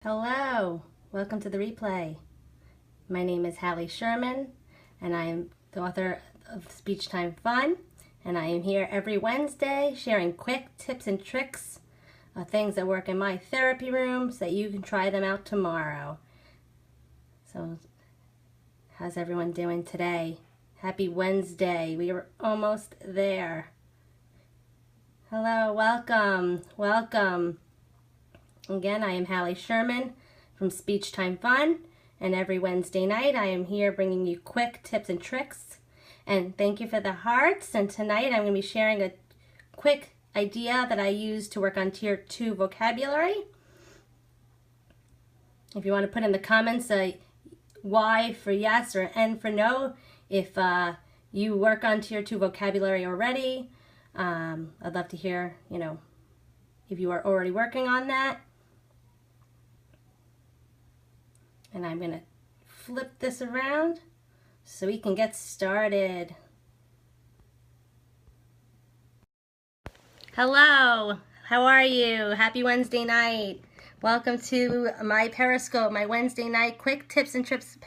Hello, welcome to the replay. My name is Hallie Sherman and I am the author of Speech Time Fun, and I am here every Wednesday sharing quick tips and tricks of things that work in my therapy room so that you can try them out tomorrow. So how's everyone doing today? Happy Wednesday. We are almost there. Hello, welcome. Again, I am Hallie Sherman from Speech Time Fun, and every Wednesday night I am here bringing you quick tips and tricks. And thank you for the hearts. And tonight I'm going to be sharing a quick idea that I use to work on Tier 2 vocabulary. If you want to put in the comments Y for yes or N for no, if you work on Tier 2 vocabulary already, I'd love to hear, if you are already working on that. And I'm going to flip this around so we can get started. Hello, how are you? Happy Wednesday night. Welcome to my Periscope, my Wednesday night quick tips and tricks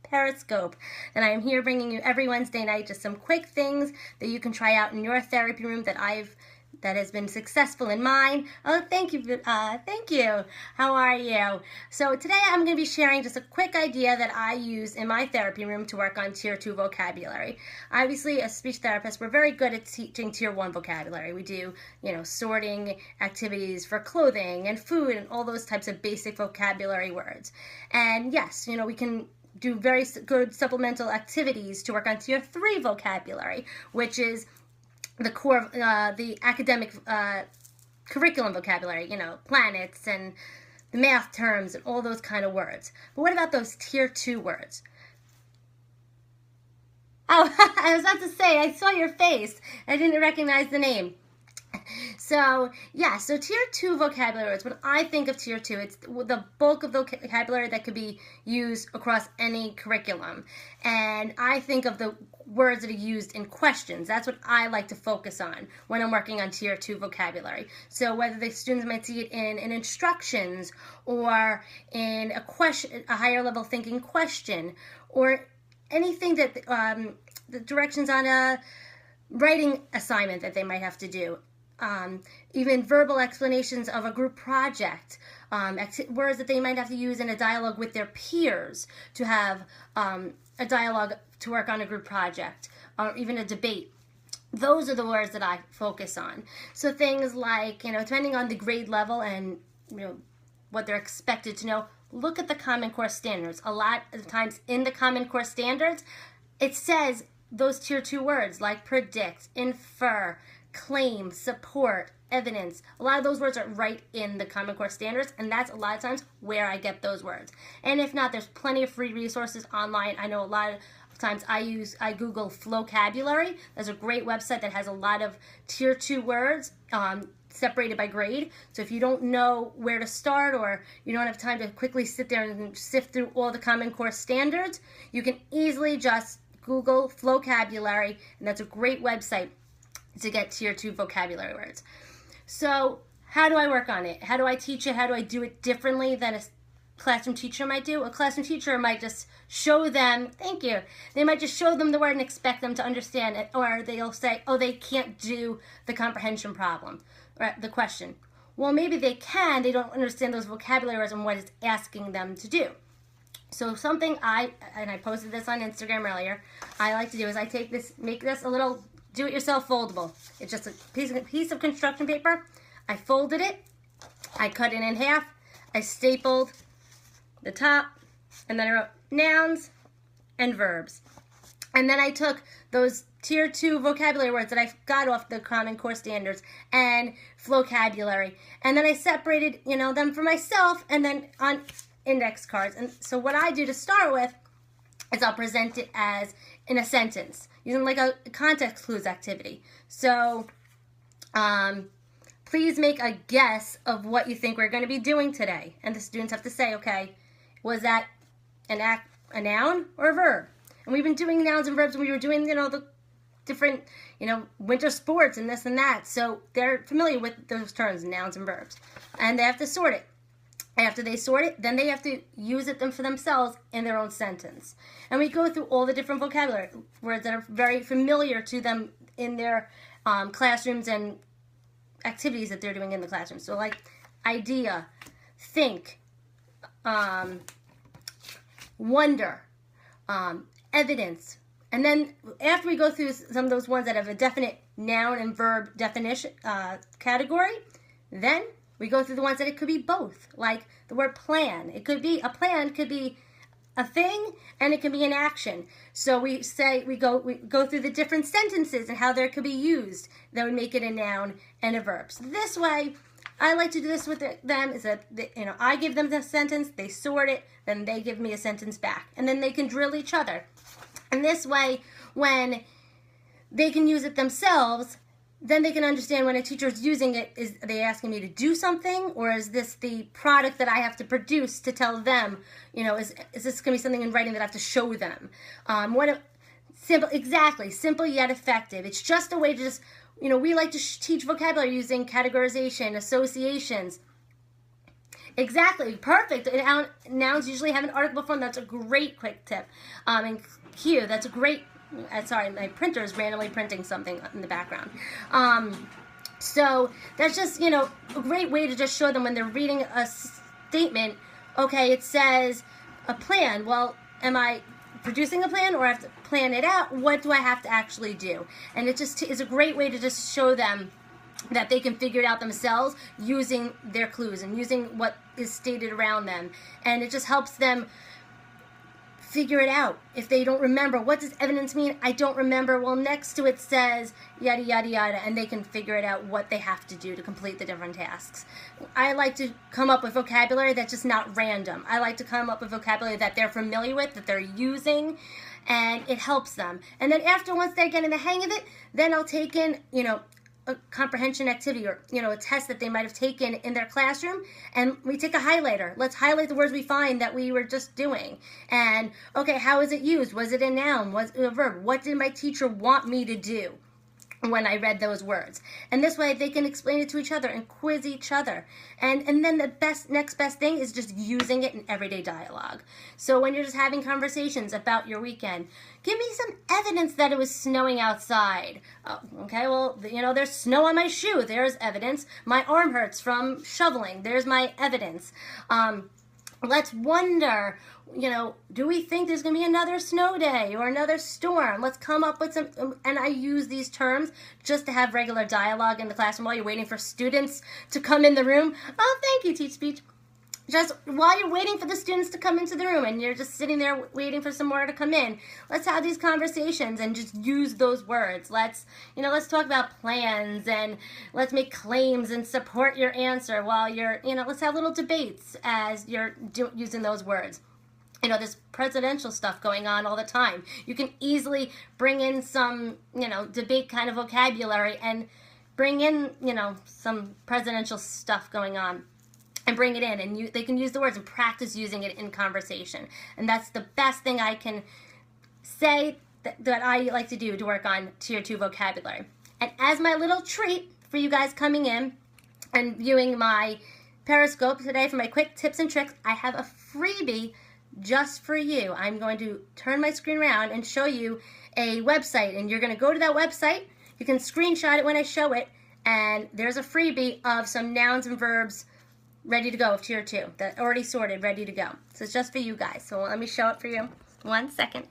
Periscope. And I am here bringing you every Wednesday night just some quick things that you can try out in your therapy room that has been successful in mine. Oh, thank you. Thank you. How are you? So today I'm going to be sharing just a quick idea that I use in my therapy room to work on Tier 2 vocabulary. Obviously, as speech therapists, we're very good at teaching Tier 1 vocabulary. We do, sorting activities for clothing and food and all those types of basic vocabulary words. And yes, we can do very good supplemental activities to work on Tier 3 vocabulary, which is the core, the academic curriculum vocabulary, planets and the math terms and all those kind of words. But what about those Tier 2 words? Oh, I was about to say, I saw your face. I didn't recognize the name. So, yeah, so Tier 2 vocabulary words, when I think of Tier 2, it's the bulk of vocabulary that could be used across any curriculum. And I think of the words that are used in questions. That's what I like to focus on when I'm working on Tier 2 vocabulary. So whether the students might see it in instructions or in a question, a higher level thinking question, or anything that the directions on a writing assignment that they might have to do. Even verbal explanations of a group project, words that they might have to use in a dialogue with their peers to have a dialogue to work on a group project, or even a debate. Those are the words that I focus on. So things like, depending on the grade level and, what they're expected to know, look at the Common Core standards. A lot of times in the Common Core standards, it says those Tier 2 words like predict, infer, claim, support, evidence. A lot of those words are right in the Common Core standards, and that's a lot of times where I get those words. And if not, there's plenty of free resources online. I know a lot of times I Google Flocabulary. There's a great website that has a lot of Tier 2 words separated by grade. So if you don't know where to start, or you don't have time to quickly sit there and sift through all the Common Core standards, you can easily just Google Flocabulary, and that's a great website to get Tier 2 vocabulary words. So how do I work on it? How do I teach it? How do I do it differently than a classroom teacher might do? A classroom teacher might just show them, thank you, they might just show them the word and expect them to understand it, or they'll say, oh, they can't do the comprehension problem, or the question. Well, maybe they can, they don't understand those vocabulary words and what it's asking them to do. So something I posted this on Instagram earlier, I like to do is I take this, make this a little do-it-yourself foldable. It's just a piece of construction paper. I folded it, I cut it in half, I stapled the top, and then I wrote nouns and verbs. And then I took those Tier 2 vocabulary words that I got off the Common Core standards and Flocabulary, and then I separated, them for myself, and then on index cards. And so what I do to start with is I'll present it as in a sentence, using like a context clues activity. So, please make a guess of what you think we're going to be doing today. And the students have to say, okay, was that a noun or a verb? And we've been doing nouns and verbs, and we were doing, the different, winter sports and this and that. So they're familiar with those terms, nouns and verbs. and they have to sort it. After they sort it, then they have to use it for themselves in their own sentence. And we go through all the different vocabulary words that are very familiar to them in their classrooms and activities that they're doing in the classroom. So like idea, think, wonder, evidence. And then after we go through some of those ones that have a definite noun and verb definition category, then we go through the ones that it could be both, like the word plan. It could be, a plan could be a thing and it can be an action. So we go through the different sentences and how they could be used that would make it a noun and a verb. So this way, I like to do this with them is that, I give them the sentence, they sort it, then they give me a sentence back. And then they can drill each other. And this way, when they can use it themselves, then they can understand when a teacher is using it, are they asking me to do something, or is this the product that I have to produce to tell them, is this going to be something in writing that I have to show them? Simple yet effective. It's just a way to just, we like to teach vocabulary using categorization, associations. Exactly, perfect. Nouns usually have an article form. That's a great quick tip. And Q, that's a great, sorry, my printer is randomly printing something in the background. So that's just, a great way to just show them when they're reading a statement, okay, it says a plan. Well, am I producing a plan or I have to plan it out? What do I have to actually do? And it just is a great way to just show them that they can figure it out themselves using their clues and using what is stated around them. And it just helps them figure it out. If they don't remember, what does evidence mean? I don't remember. Well, next to it says yada, yada, yada, and they can figure it out what they have to do to complete the different tasks. I like to come up with vocabulary that's just not random. I like to come up with vocabulary that they're familiar with, that they're using, and it helps them. And then once they're getting the hang of it, then I'll take in, a comprehension activity or, a test that they might have taken in their classroom, and we take a highlighter. Let's highlight the words we find that we were just doing. And, okay, how is it used? Was it a noun? Was it a verb? What did my teacher want me to do when I read those words? And this way they can explain it to each other and quiz each other. And then the next best thing is just using it in everyday dialogue. So when you're just having conversations about your weekend, give me some evidence that it was snowing outside. Okay, well, there's snow on my shoe. There's evidence. My arm hurts from shoveling. There's my evidence. Let's wonder, do we think there's going to be another snow day or another storm? Let's come up with some, and I use these terms just to have regular dialogue in the classroom while you're waiting for students to come in the room. Oh, thank you, Teach Speech. Just while you're waiting for the students to come into the room and you're just sitting there waiting for some more to come in, let's have these conversations and just use those words. Let's talk about plans and let's make claims and support your answer while you're, let's have little debates as you're using those words. There's presidential stuff going on all the time. You can easily bring in some, debate kind of vocabulary and bring in, some presidential stuff going on. And bring it in, and they can use the words and practice using it in conversation. And that's the best thing I can say that I like to do to work on Tier 2 vocabulary. And as my little treat for you guys coming in and viewing my Periscope today for my quick tips and tricks, I have a freebie just for you. I'm going to turn my screen around and show you a website, and you're going to go to that website. You can screenshot it when I show it, and there's a freebie of some nouns and verbs ready to go of Tier 2, that already sorted, ready to go. So it's just for you guys. So let me show it for you. 1 second.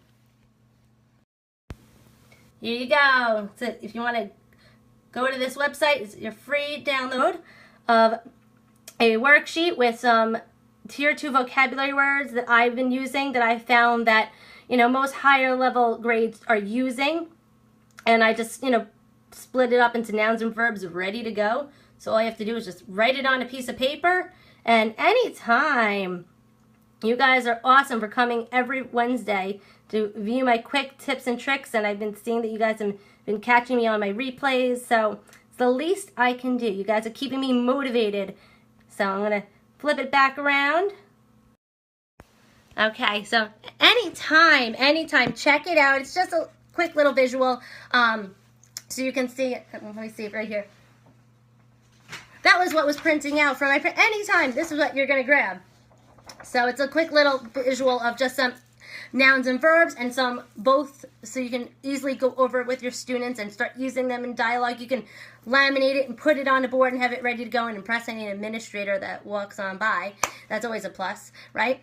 Here you go. So if you want to go to this website, it's your free download of a worksheet with some Tier 2 vocabulary words that I've been using, that I found that, most higher level grades are using. And I just, split it up into nouns and verbs ready to go. So all you have to do is just write it on a piece of paper. And anytime, you guys are awesome for coming every Wednesday to view my quick tips and tricks. And I've been seeing that you guys have been catching me on my replays. So it's the least I can do. You guys are keeping me motivated. So I'm going to flip it back around. Okay, so anytime, check it out. It's just a quick little visual. So you can see it. Let me see it right here. that was what was printing out from my print. Anytime, this is what you're going to grab. So it's a quick little visual of just some nouns and verbs and some both, so you can easily go over it with your students and start using them in dialogue. You can laminate it and put it on a board and have it ready to go and impress any administrator that walks on by. That's always a plus, right?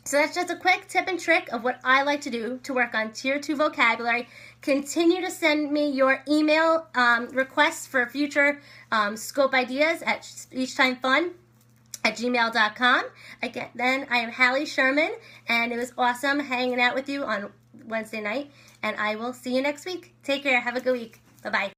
So that's just a quick tip and trick of what I like to do to work on Tier 2 vocabulary. Continue to send me your email requests for future scope ideas at speechtimefun@gmail.com. Again, then I am Hallie Sherman, and it was awesome hanging out with you on Wednesday night, and I will see you next week. Take care. Have a good week. Bye-bye.